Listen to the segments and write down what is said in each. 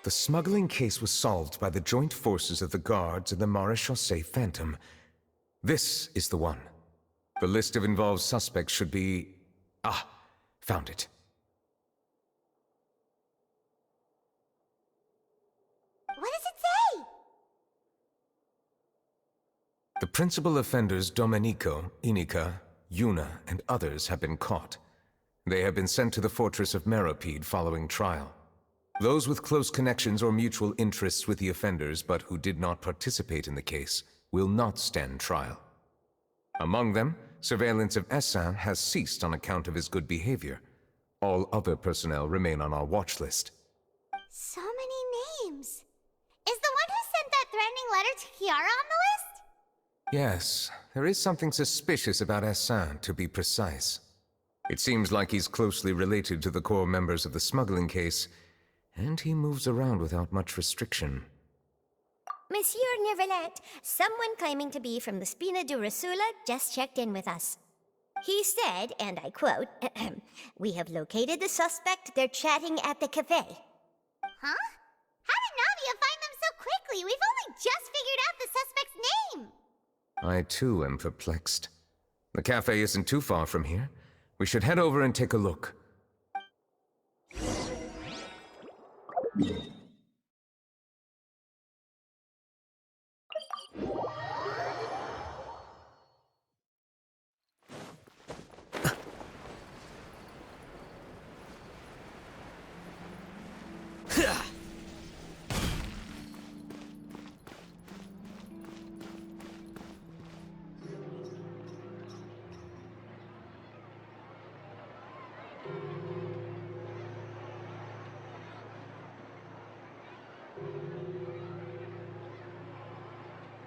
The smuggling case was solved by the joint forces of the guards and the Maréchaussée Phantom. This is the one. The list of involved suspects should be... Ah, found it. What does it say? The principal offenders Domenico, Inica, Yuna, and others have been caught. They have been sent to the fortress of Meropide following trial. Those with close connections or mutual interests with the offenders but who did not participate in the case will not stand trial. Among them, surveillance of Essin has ceased on account of his good behavior. All other personnel remain on our watch list. So many names. Is the one who sent that threatening letter to Chiara on the list? Yes, there is something suspicious about Essin, to be precise. It seems like he's closely related to the core members of the smuggling case, and he moves around without much restriction. Monsieur Neuvillette, someone claiming to be from the Spina di Rosula just checked in with us. He said, and I quote, "We have located the suspect. They're chatting at the cafe." Huh? How did Navia find them so quickly? We've only just figured out the suspect's name. I too am perplexed. The cafe isn't too far from here. We should head over and take a look.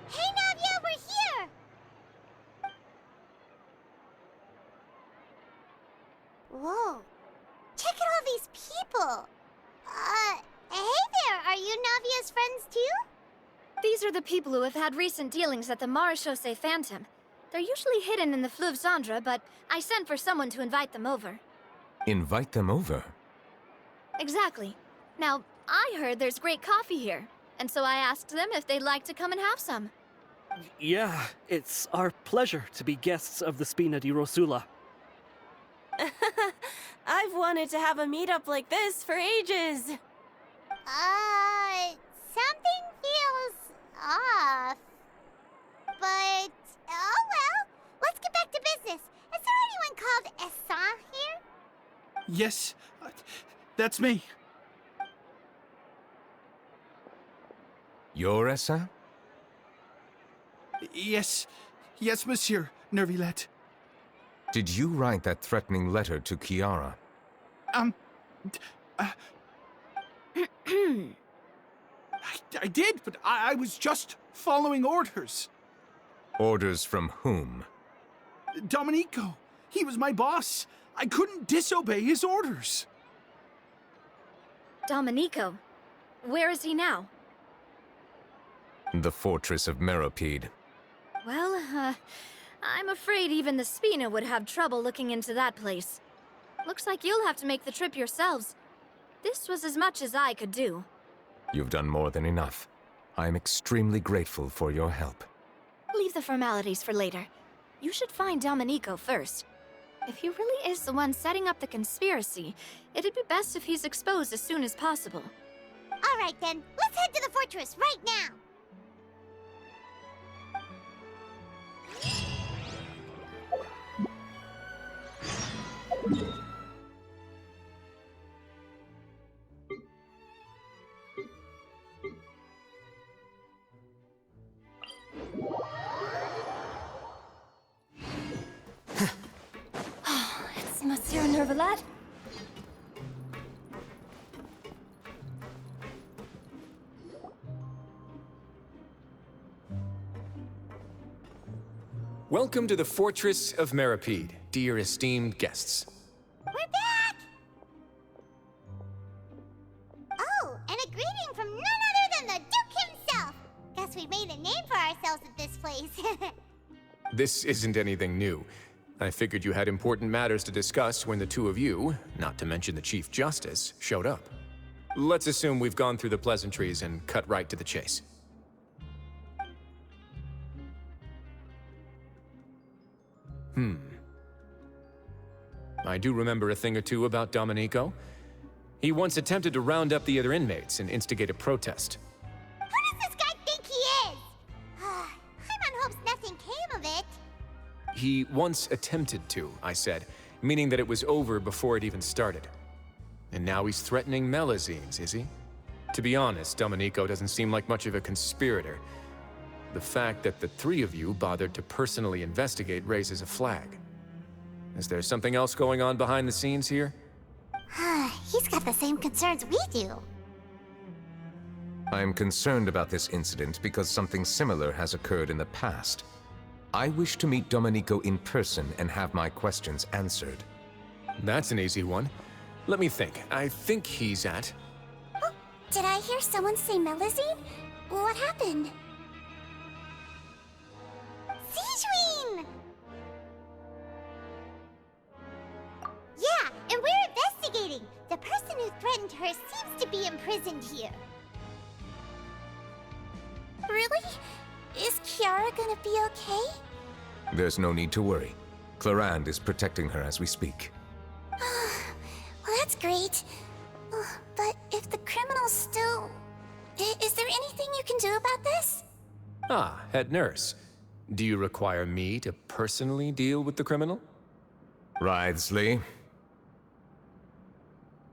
Hey, Navia, we're here! Whoa. Check out all these people. Hey there, are you Navia's friends too? These are the people who have had recent dealings at the Maréchaussée Phantom. They're usually hidden in the Fleuve Cendre, but I sent for someone to invite them over. Invite them over? Exactly. Now, I heard there's great coffee here, and so I asked them if they'd like to come and have some. Yeah, it's our pleasure to be guests of the Spina di Rosula. I've wanted to have a meetup like this for ages. Something feels off. But, oh well, let's get back to business. Is there anyone called Essin here? Yes, that's me. You're Essin? Yes, monsieur Neuvillette. Did you write that threatening letter to Chiara? I did, but I was just following orders. Orders from whom? Domenico, he was my boss. I couldn't disobey his orders. Domenico? Where is he now? The fortress of Meropide. Well, I'm afraid even the Spina would have trouble looking into that place. Looks like you'll have to make the trip yourselves. This was as much as I could do. You've done more than enough. I am extremely grateful for your help. Leave the formalities for later. You should find Domenico first. If he really is the one setting up the conspiracy, it'd be best if he's exposed as soon as possible. All right then, let's head to the fortress right now. Neuvillette? Welcome to the Fortress of Meripede, dear esteemed guests. We're back! Oh, and a greeting from none other than the Duke himself! Guess we made a name for ourselves at this place. This isn't anything new. I figured you had important matters to discuss when the two of you, not to mention the Chief Justice, showed up. Let's assume we've gone through the pleasantries and cut right to the chase. I do remember a thing or two about Domenico. He once attempted to round up the other inmates and instigate a protest. Who does this guy think he is? Paimon hopes nothing came of it. He once attempted to, I said, meaning that it was over before it even started. And now he's threatening Melazines, is he? To be honest, Domenico doesn't seem like much of a conspirator. The fact that the three of you bothered to personally investigate raises a flag. Is there something else going on behind the scenes here? He's got the same concerns we do. I am concerned about this incident because something similar has occurred in the past. I wish to meet Domenico in person and have my questions answered. That's an easy one. Let me think. I think he's at... Oh, did I hear someone say Melazine? What happened? Sijuin! Yeah, and we're investigating. The person who threatened her seems to be imprisoned here. Really? Is Kiara gonna be okay? There's no need to worry. Clarande is protecting her as we speak. Well, that's great. But if the criminal's still... Is there anything you can do about this? Ah, head nurse. Do you require me to personally deal with the criminal? Wriothesley.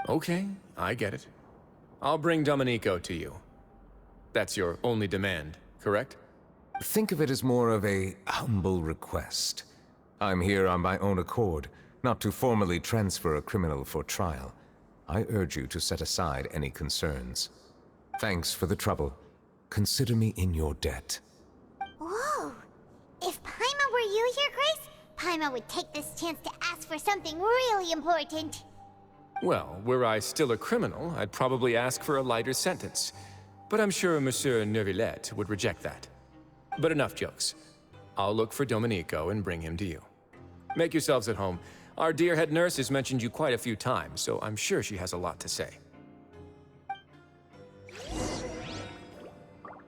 Okay, I get it. I'll bring Domenico to you. That's your only demand, correct? Think of it as more of a humble request. I'm here on my own accord, not to formally transfer a criminal for trial. I urge you to set aside any concerns. Thanks for the trouble. Consider me in your debt. Whoa! If Paimon were you here, Grace, Paimon would take this chance to ask for something really important. Well, were I still a criminal, I'd probably ask for a lighter sentence. But I'm sure Monsieur Neuvillette would reject that. But enough jokes. I'll look for Domenico and bring him to you. Make yourselves at home. Our dear head nurse has mentioned you quite a few times, so I'm sure she has a lot to say.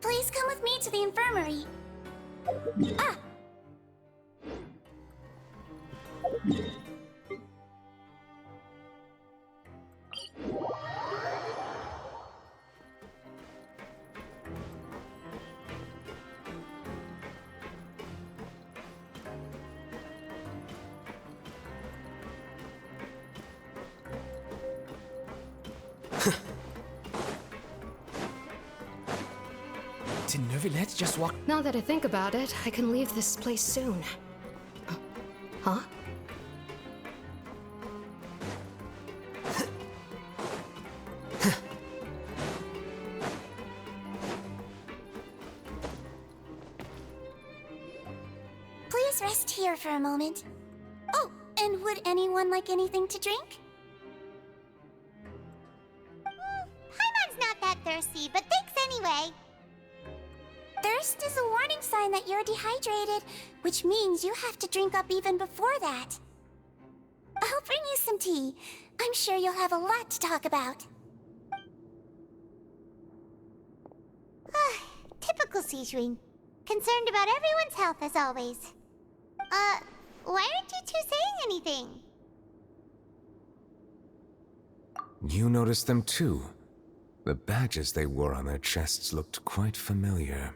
Please come with me to the infirmary. Ah! Did Neuvillette just walk? Now that I think about it, I can leave this place soon. Huh? Please rest here for a moment. Oh, and would anyone like anything to drink? Paimon's not that thirsty, but thanks anyway. Thirst is a warning sign that you're dehydrated, which means you have to drink up even before that. I'll bring you some tea. I'm sure you'll have a lot to talk about. Typical Sijuin. Concerned about everyone's health as always. Why aren't you two saying anything? You noticed them too. The badges they wore on their chests looked quite familiar.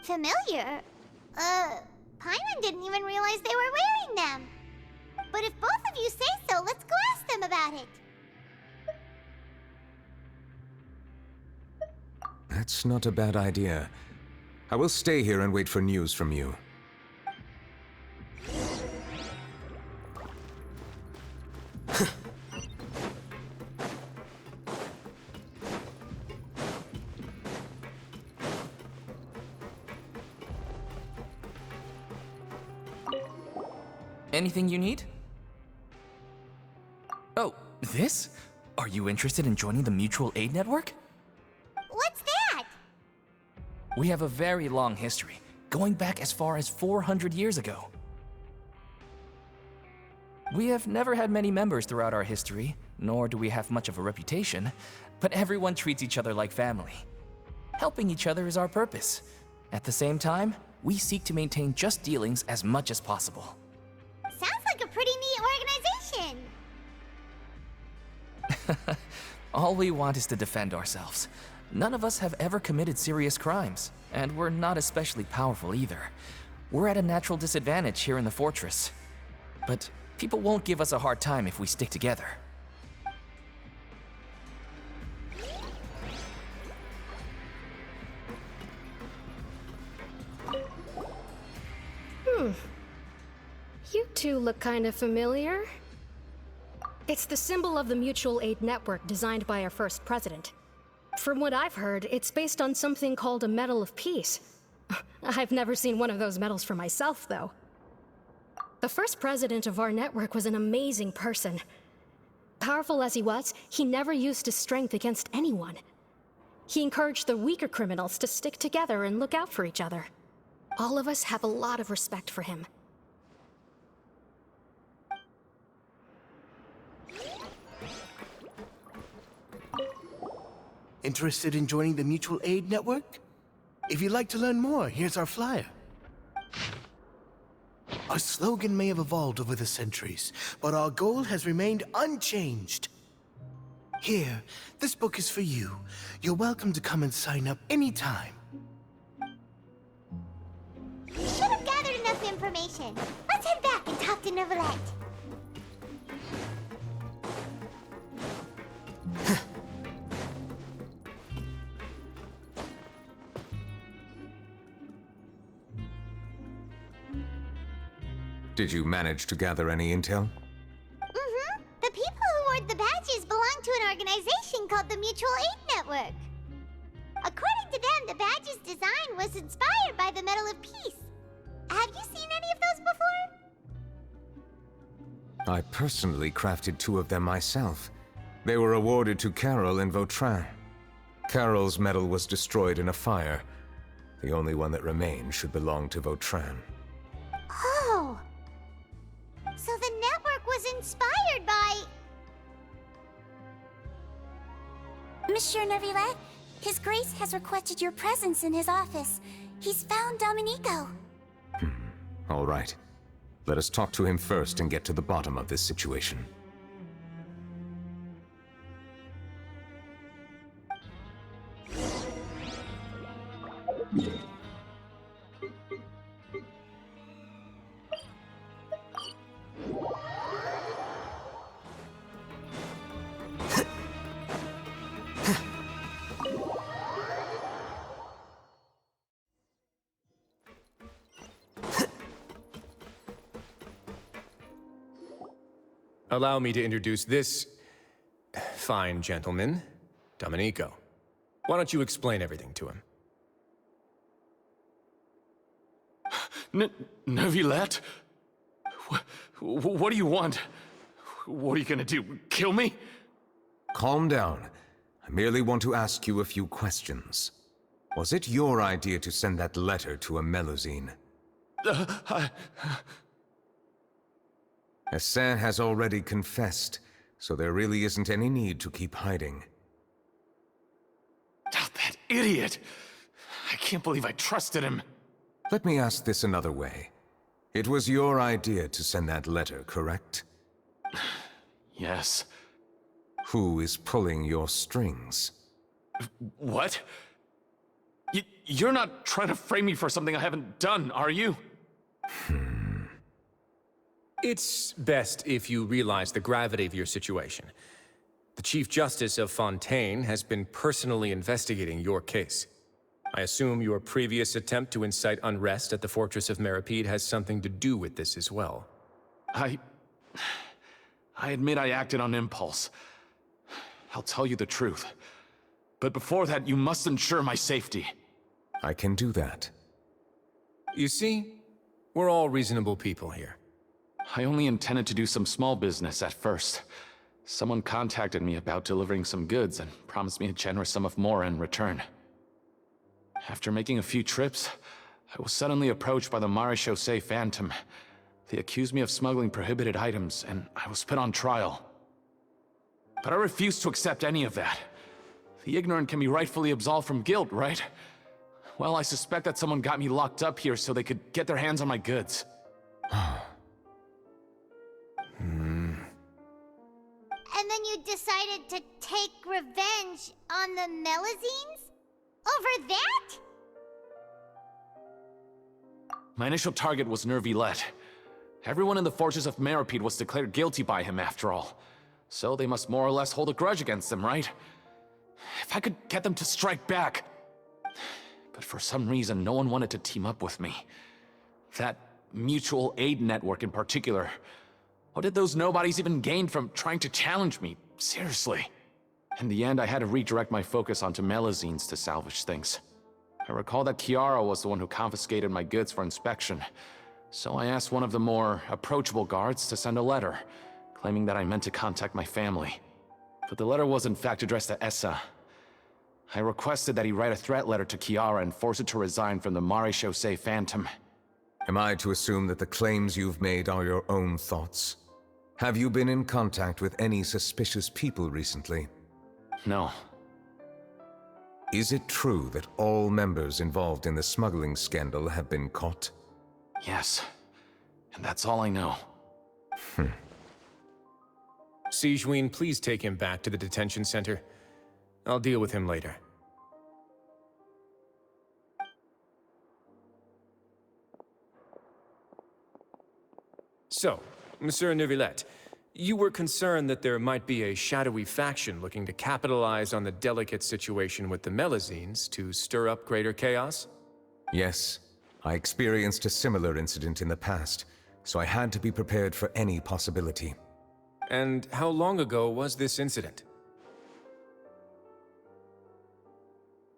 Familiar? Paimon didn't even realize they were wearing them. But if both of you say so, let's go ask them about it. That's not a bad idea. I will stay here and wait for news from you. Anything you need? Oh, this? Are you interested in joining the Mutual Aid Network? What's that? We have a very long history, going back as far as 400 years ago. We have never had many members throughout our history, nor do we have much of a reputation, but everyone treats each other like family. Helping each other is our purpose. At the same time, we seek to maintain just dealings as much as possible. Sounds like a pretty neat organization. All we want is to defend ourselves. None of us have ever committed serious crimes, and we're not especially powerful either. We're at a natural disadvantage here in the fortress. But people won't give us a hard time if we stick together. You two look kind of familiar. It's the symbol of the Mutual Aid Network designed by our first president. From what I've heard, it's based on something called a Medal of Peace. I've never seen one of those medals for myself, though. The first president of our network was an amazing person. Powerful as he was, he never used his strength against anyone. He encouraged the weaker criminals to stick together and look out for each other. All of us have a lot of respect for him. Interested in joining the Mutual Aid Network? If you'd like to learn more, here's our flyer. Our slogan may have evolved over the centuries, but our goal has remained unchanged. Here, this book is for you. You're welcome to come and sign up anytime. We should have gathered enough information. Let's head back and talk to Neuvillette. Did you manage to gather any intel? Mm-hmm. The people who wore the badges belong to an organization called the Mutual Aid Network. According to them, the badge's design was inspired by the Medal of Peace. Have you seen any of those before? I personally crafted 2 of them myself. They were awarded to Carol in Vautrin. Carol's medal was destroyed in a fire. The only one that remained should belong to Vautrin. Oh! So the network was inspired by... Monsieur Neuvillette, His Grace has requested your presence in his office. He's found Domenico. All right. Let us talk to him first and get to the bottom of this situation. Allow me to introduce this fine gentleman, Domenico. Why don't you explain everything to him? Neuvillette? What do you want? What are you gonna do? Kill me? Calm down. I merely want to ask you a few questions. Was it your idea to send that letter to a Melusine? Assain has already confessed, so there really isn't any need to keep hiding. Oh, that idiot! I can't believe I trusted him. Let me ask this another way. It was your idea to send that letter, correct? Yes. Who is pulling your strings? What? You're not trying to frame me for something I haven't done, are you? It's best if you realize the gravity of your situation. The Chief Justice of Fontaine has been personally investigating your case. I assume your previous attempt to incite unrest at the Fortress of Meripede has something to do with this as well. I admit I acted on impulse. I'll tell you the truth. But before that, you must ensure my safety. I can do that. You see, we're all reasonable people here. I only intended to do some small business at first. Someone contacted me about delivering some goods and promised me a generous sum of more in return. After making a few trips, I was suddenly approached by the Marechaussee Phantom. They accused me of smuggling prohibited items, and I was put on trial. But I refused to accept any of that. The ignorant can be rightfully absolved from guilt, right? Well, I suspect that someone got me locked up here so they could get their hands on my goods. And then you decided to take revenge on the Melazines? Over that? My initial target was Neuvillette. Everyone in the fortress of Meropide was declared guilty by him, after all. So they must more or less hold a grudge against him, right? If I could get them to strike back... But for some reason, no one wanted to team up with me. That mutual aid network in particular. What did those nobodies even gain from trying to challenge me? Seriously. In the end, I had to redirect my focus onto Melazines to salvage things. I recall that Kiara was the one who confiscated my goods for inspection, so I asked one of the more approachable guards to send a letter, claiming that I meant to contact my family. But the letter was in fact addressed to Essa. I requested that he write a threat letter to Kiara and force her to resign from the Marechaussee Phantom. Am I to assume that the claims you've made are your own thoughts? Have you been in contact with any suspicious people recently? No. Is it true that all members involved in the smuggling scandal have been caught? Yes. And that's all I know. Sigewinne, please take him back to the detention center. I'll deal with him later. So, Monsieur Neuvillette, you were concerned that there might be a shadowy faction looking to capitalize on the delicate situation with the Melazines to stir up greater chaos? Yes. I experienced a similar incident in the past, so I had to be prepared for any possibility. And how long ago was this incident?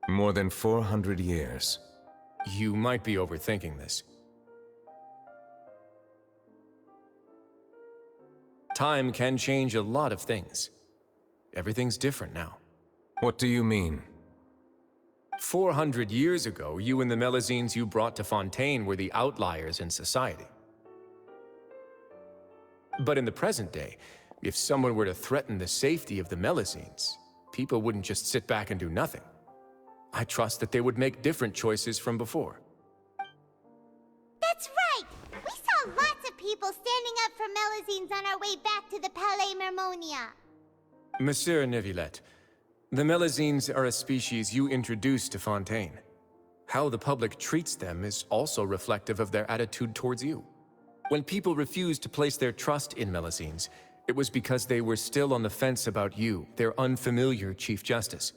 More than 400 years. You might be overthinking this. Time can change a lot of things. Everything's different now. What do you mean? 400 years ago, you and the Melazines you brought to Fontaine were the outliers in society. But in the present day, if someone were to threaten the safety of the Melazines, people wouldn't just sit back and do nothing. I trust that they would make different choices from before. That's right! We saw lots of people standing up for Melazines on our way back to the Palais Mermonia. Monsieur Neuvillette, the Melazines are a species you introduced to Fontaine. How the public treats them is also reflective of their attitude towards you. When people refused to place their trust in Melazines, it was because they were still on the fence about you, their unfamiliar Chief Justice.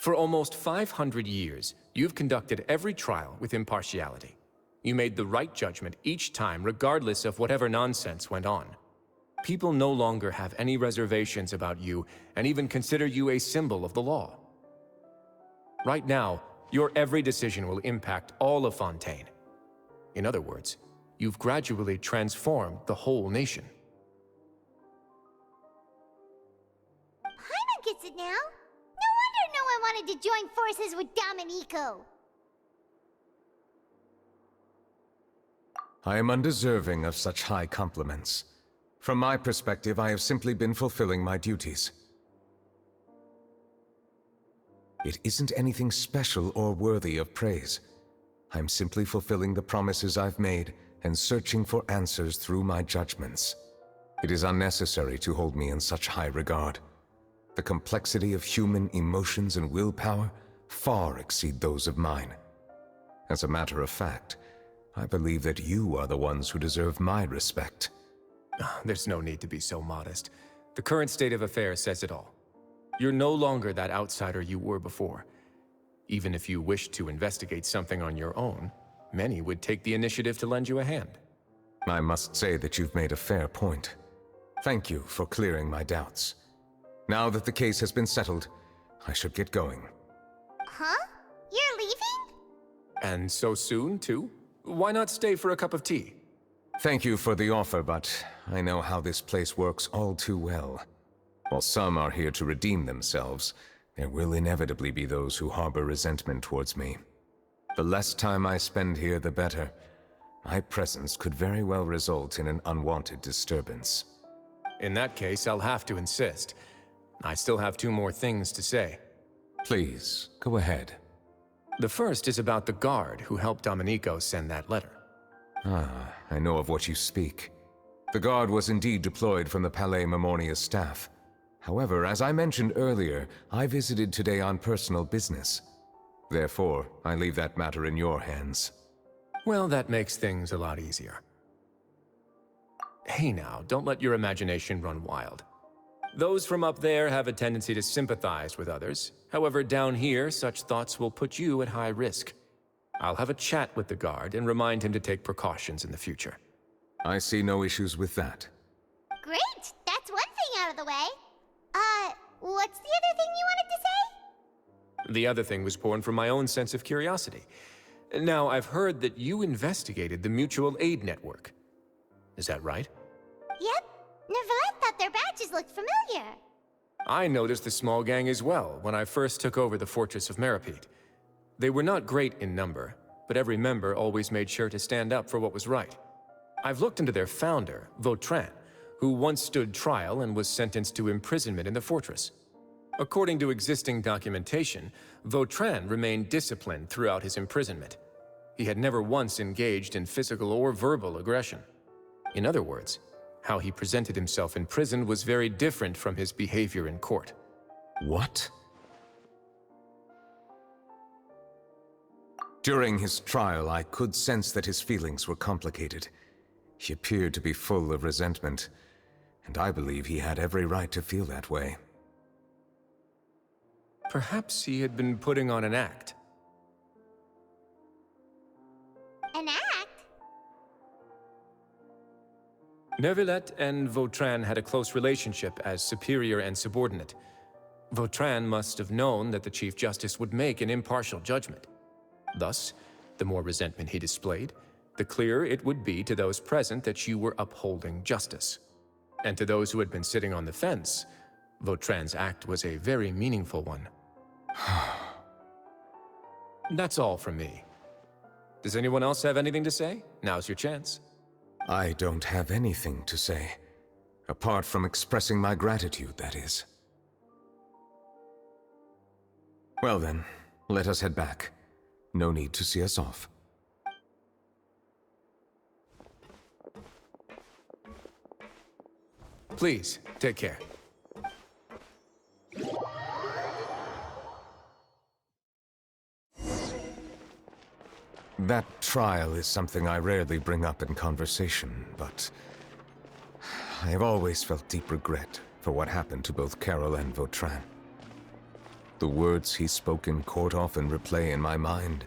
For almost 500 years, you've conducted every trial with impartiality. You made the right judgment each time, regardless of whatever nonsense went on. People no longer have any reservations about you, and even consider you a symbol of the law. Right now, your every decision will impact all of Fontaine. In other words, you've gradually transformed the whole nation. Paimon gets it now. No wonder no one wanted to join forces with Domenico. I am undeserving of such high compliments. From my perspective, I have simply been fulfilling my duties. It isn't anything special or worthy of praise. I'm simply fulfilling the promises I've made and searching for answers through my judgments. It is unnecessary to hold me in such high regard. The complexity of human emotions and willpower far exceed those of mine. As a matter of fact, I believe that you are the ones who deserve my respect. There's no need to be so modest. The current state of affairs says it all. You're no longer that outsider you were before. Even if you wished to investigate something on your own, many would take the initiative to lend you a hand. I must say that you've made a fair point. Thank you for clearing my doubts. Now that the case has been settled, I should get going. Huh? You're leaving? And so soon, too? Why not stay for a cup of tea? Thank you for the offer, but I know how this place works all too well. While some are here to redeem themselves, there will inevitably be those who harbor resentment towards me. The less time I spend here, the better. My presence could very well result in an unwanted disturbance. In that case, I'll have to insist. I still have 2 more things to say. Please, go ahead. The first is about the guard who helped Domenico send that letter. Ah, I know of what you speak. The guard was indeed deployed from the Palais Memornia staff. However, as I mentioned earlier, I visited today on personal business. Therefore, I leave that matter in your hands. Well, that makes things a lot easier. Hey now, don't let your imagination run wild. Those from up there have a tendency to sympathize with others. However, down here, such thoughts will put you at high risk. I'll have a chat with the guard and remind him to take precautions in the future. I see no issues with that. Great! That's one thing out of the way. What's the other thing you wanted to say? The other thing was born from my own sense of curiosity. Now, I've heard that you investigated the mutual aid network. Is that right? Yep. Neuvillette thought their badges looked familiar. I noticed the small gang as well when I first took over the Fortress of Meripede. They were not great in number, but every member always made sure to stand up for what was right. I've looked into their founder, Vautrin, who once stood trial and was sentenced to imprisonment in the fortress. According to existing documentation, Vautrin remained disciplined throughout his imprisonment. He had never once engaged in physical or verbal aggression. In other words, how he presented himself in prison was very different from his behavior in court. What? During his trial, I could sense that his feelings were complicated. He appeared to be full of resentment, and I believe he had every right to feel that way. Perhaps he had been putting on an act. An act? Neuvillette and Vautrin had a close relationship as superior and subordinate. Vautrin must have known that the Chief Justice would make an impartial judgment. Thus, the more resentment he displayed, the clearer it would be to those present that you were upholding justice. And to those who had been sitting on the fence, Vautrin's act was a very meaningful one. That's all from me. Does anyone else have anything to say? Now's your chance. I don't have anything to say. Apart from expressing my gratitude, that is. Well then, let us head back. No need to see us off. Please, take care. That trial is something I rarely bring up in conversation, but I have always felt deep regret for what happened to both Carol and Vautrin. The words he spoke in court often replay in my mind,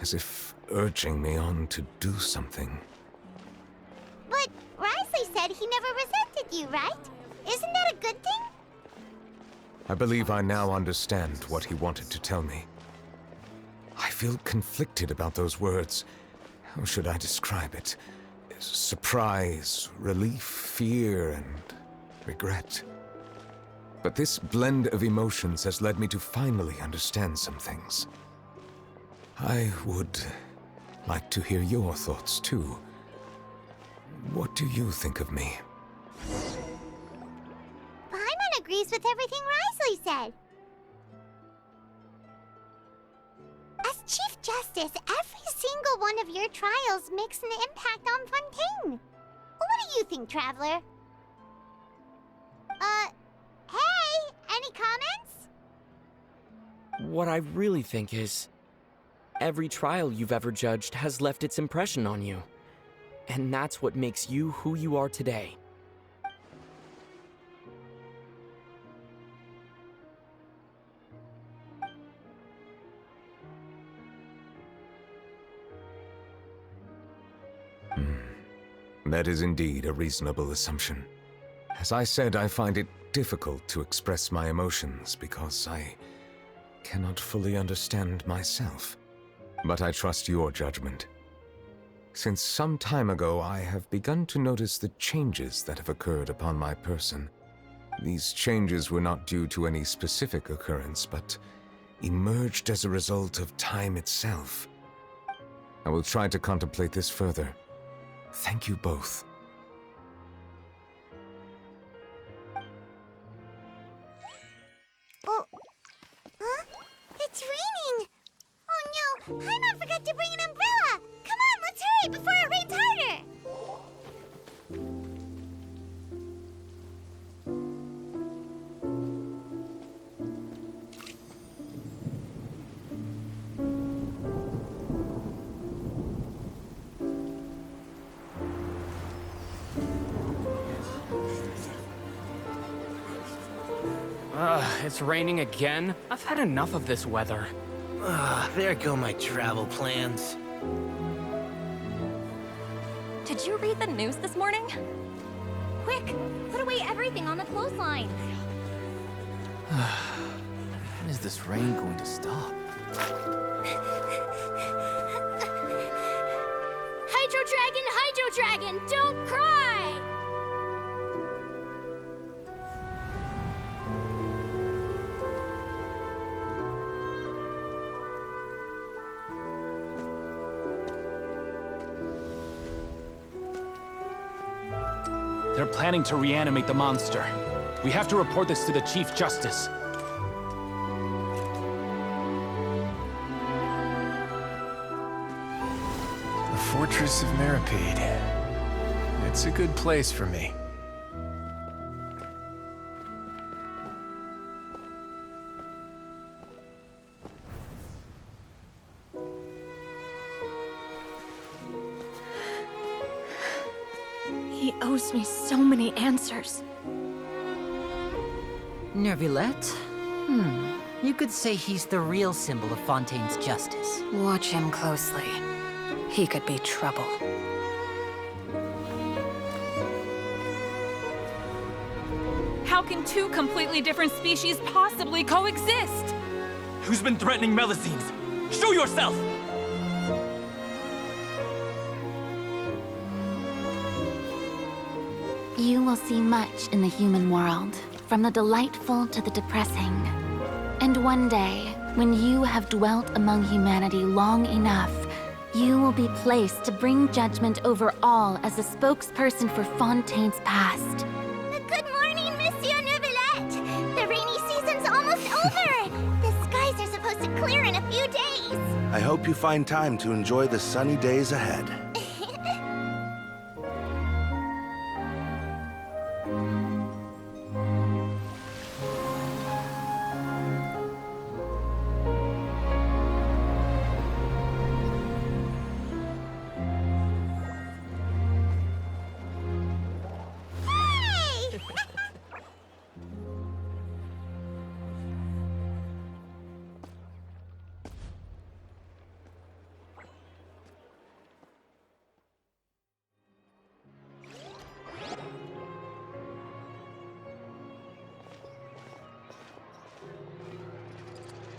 as if urging me on to do something. But Risley said he never resented you, right? Isn't that a good thing? I believe I now understand what he wanted to tell me. I feel conflicted about those words. How should I describe it? Surprise, relief, fear, and regret. But this blend of emotions has led me to finally understand some things. I would like to hear your thoughts, too. What do you think of me? Paimon agrees with everything Risley said. As Chief Justice, every single one of your trials makes an impact on Fontaine. What do you think, Traveler? Hey, any comments? What I really think is, every trial you've ever judged has left its impression on you. And that's what makes you who you are today. That is indeed a reasonable assumption. As I said, I find it difficult to express my emotions because I cannot fully understand myself. But I trust your judgment. Since some time ago, I have begun to notice the changes that have occurred upon my person. These changes were not due to any specific occurrence, but emerged as a result of time itself. I will try to contemplate this further. Thank you both. Oh, huh? It's raining! Oh no, Paimon forgot to bring an umbrella! Come on, let's hurry before it rains harder! It's raining again? I've had enough of this weather. There go my travel plans. Did you read the news this morning? Quick, put away everything on the clothesline. When is this rain going to stop? Hydro Dragon, don't cry! They're planning to reanimate the monster. We have to report this to the Chief Justice. The Fortress of Meripede. It's a good place for me. He owes me so many answers. Neuvillette? You could say he's the real symbol of Fontaine's justice. Watch him closely. He could be trouble. How can two completely different species possibly coexist? Who's been threatening Melusines? Show yourself! You will see much in the human world, from the delightful to the depressing. And one day, when you have dwelt among humanity long enough, you will be placed to bring judgment over all as a spokesperson for Fontaine's past. Good morning, Monsieur Neuvillette! The rainy season's almost over! The skies are supposed to clear in a few days! I hope you find time to enjoy the sunny days ahead.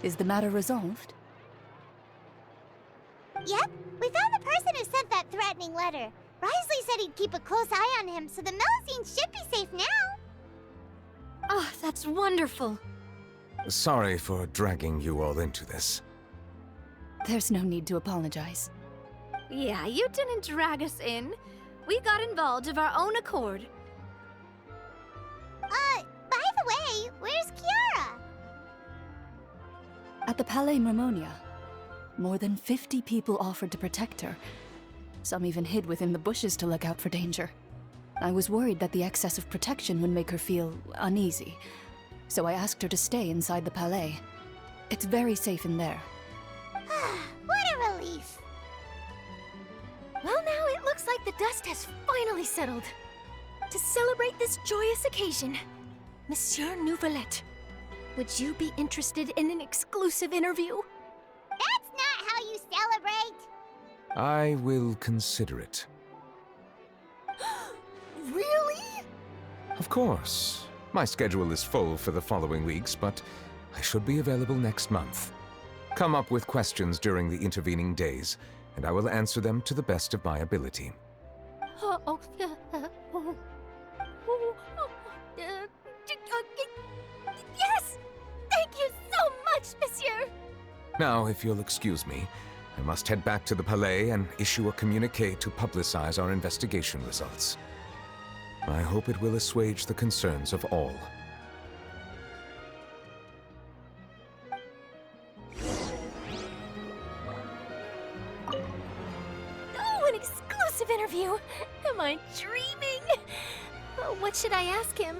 Is the matter resolved? Yep, we found the person who sent that threatening letter. Risley said he'd keep a close eye on him, so the Melusines should be safe now. Oh, that's wonderful. Sorry for dragging you all into this. There's no need to apologize. Yeah, you didn't drag us in. We got involved of our own accord. By the way, where's Kiara? At the Palais Mermonia, more than 50 people offered to protect her. Some even hid within the bushes to look out for danger. I was worried that the excess of protection would make her feel uneasy, so I asked her to stay inside the Palais. It's very safe in there. What a relief! Well, now it looks like the dust has finally settled. To celebrate this joyous occasion, Monsieur Neuvillette, would you be interested in an exclusive interview? That's not how you celebrate! I will consider it. Really? Of course. My schedule is full for the following weeks, but I should be available next month. Come up with questions during the intervening days, and I will answer them to the best of my ability. Yes! Thank you so much, Monsieur! Now, if you'll excuse me, I must head back to the Palais and issue a communique to publicize our investigation results. I hope it will assuage the concerns of all. Oh, an exclusive interview! Am I dreaming? What should I ask him?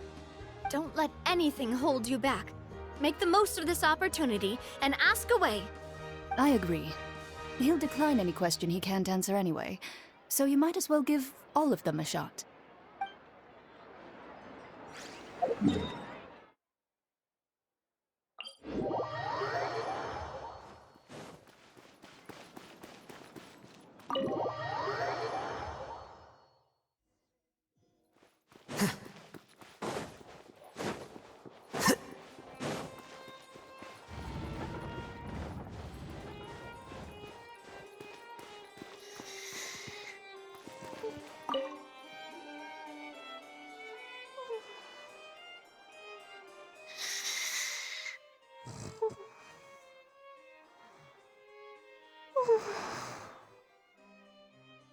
Don't let anything hold you back. Make the most of this opportunity and ask away. I agree. He'll decline any question he can't answer anyway, so you might as well give all of them a shot.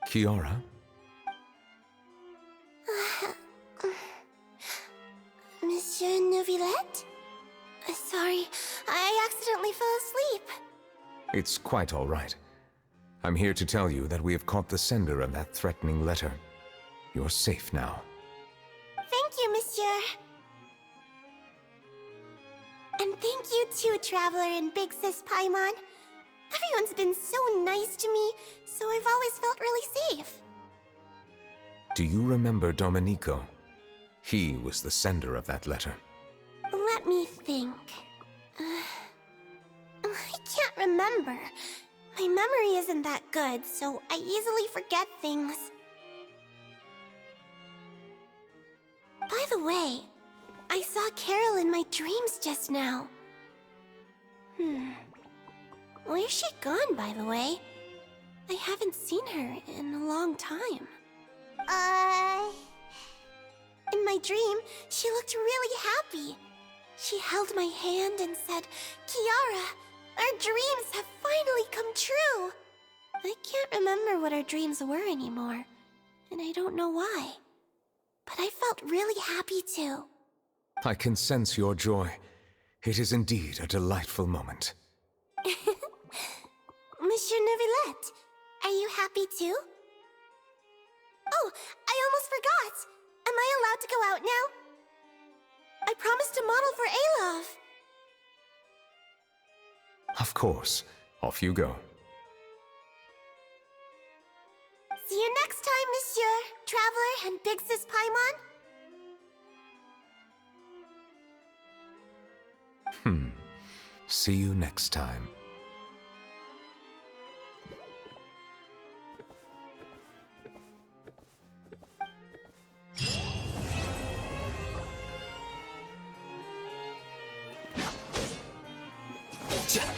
Kiara? Monsieur Neuvillette? Sorry, I accidentally fell asleep. It's quite all right. I'm here to tell you that we have caught the sender of that threatening letter. You're safe now. Thank you, Monsieur. And thank you too, Traveler and Big Sis Paimon. Everyone's been so nice to me, so I've always felt really safe. Do you remember Domenico? He was the sender of that letter. Let me think. I can't remember. My memory isn't that good, so I easily forget things. By the way, I saw Carol in my dreams just now. Where's she gone, by the way? I haven't seen her in a long time. In my dream, she looked really happy. She held my hand and said, "Kiara, our dreams have finally come true." I can't remember what our dreams were anymore, and I don't know why. But I felt really happy too. I can sense your joy. It is indeed a delightful moment. Monsieur Neuvillette, are you happy too? Oh, I almost forgot! Am I allowed to go out now? I promised to model for Alov. Of course. Off you go. See you next time, Monsieur, Traveler, and Big Sis Paimon. See you next time. Yeah.